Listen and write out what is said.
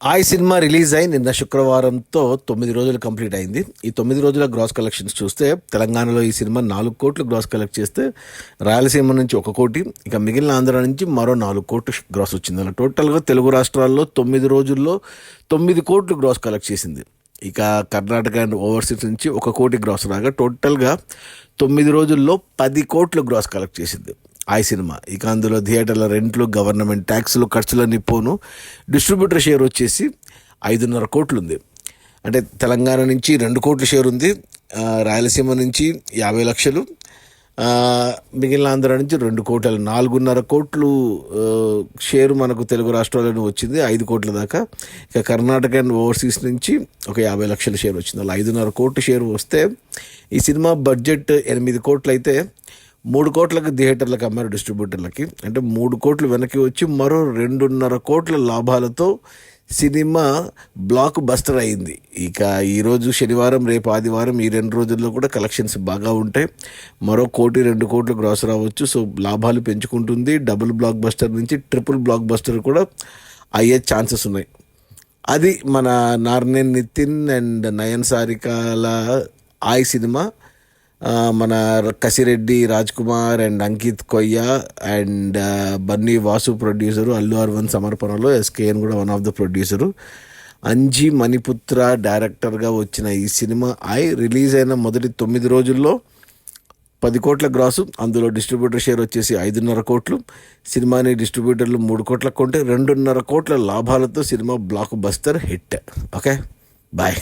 ఆయ్ cinema release అయి నిన్న శుక్రవారంతో 9 రోజులు కంప్లీట్ అయింది. ఈ 9 రోజుల గ్రాస్ కలెక్షన్స్ చూస్తే తెలంగాణలో ఈ సినిమా 4 కోట్లు గ్రాస్ కలెక్ట్ చేస్తే, రాయలసీమ నుంచి 1 కోటి, ఇక మిగిలిన ఆంధ్ర నుంచి మరో 4 కోట్లు గ్రాస్ వచ్చింది. అలా టోటల్గా తెలుగు రాష్ట్రాల్లో 9 రోజుల్లో 9 కోట్లు గ్రాస్ కలెక్ట్ చేసింది. ఇక కర్ణాటక అండ్ ఓవర్సీస్ నుంచి 1 కోటి గ్రాస్ రాగా టోటల్గా 9 రోజుల్లో 10 కోట్లు గ్రాస్ కలెక్ట్ చేసింది ఆయ్ సినిమా. ఇక అందులో థియేటర్ల రెంట్లు, గవర్నమెంట్ ట్యాక్సులు, ఖర్చులన్నీ పోను డిస్ట్రిబ్యూటర్ షేర్ వచ్చేసి 5.5 కోట్లు ఉంది. అంటే తెలంగాణ నుంచి 2 కోట్ల షేర్ ఉంది, రాయలసీమ నుంచి 50 లక్షలు, మిగిలిన ఆంధ్ర నుంచి 2 కోట్లు, 4.5 కోట్లు షేరు మనకు తెలుగు రాష్ట్రాలను వచ్చింది, 5 కోట్ల దాకా. ఇక కర్ణాటక అండ్ ఓవర్సీస్ నుంచి ఒక 50 లక్షల షేర్ వచ్చింది. అలా 5.5 కోట్ల షేర్ వస్తే ఈ సినిమా బడ్జెట్ 8 కోట్లు అయితే 3 కోట్లకు థియేటర్లకు అమ్మారు డిస్ట్రిబ్యూటర్లకి. అంటే 3 కోట్లు వెనక్కి వచ్చి మరో 2.5 కోట్ల లాభాలతో సినిమా బ్లాక్ బస్టర్ అయింది. ఇక ఈరోజు శనివారం, రేపు ఆదివారం, ఈ 2 రోజుల్లో కూడా కలెక్షన్స్ బాగా ఉంటాయి. మరో 1 కోటి 2 కోట్లు గ్రాస్ రావచ్చు. సో లాభాలు పెంచుకుంటుంది. డబుల్ బ్లాక్ బస్టర్ నుంచి ట్రిపుల్ బ్లాక్ బస్టర్ కూడా అయ్యే ఛాన్సెస్ ఉన్నాయి. అది మన నార్నేన్ నితిన్ అండ్ నయన్ సారికాల ఆయ్ సినిమా. మన Kasireddy Raj Kumar and Ankith Koyya and Bunny Vasu producer, Allu Aravind సమర్పణలో ఎస్కేఎన్ కూడా one of the producer, Anji Maniputhra డైరెక్టర్గా వచ్చిన ఈ సినిమా ఆయ్ రిలీజ్ అయిన మొదటి 9 రోజుల్లో 10 కోట్ల గ్రాసు, అందులో డిస్ట్రిబ్యూటర్ షేర్ వచ్చేసి 5.5 కోట్లు. సినిమాని డిస్ట్రిబ్యూటర్లు 3 కోట్లకు కొంటే 2.5 కోట్ల లాభాలతో cinema blockbuster hit. Okay, bye.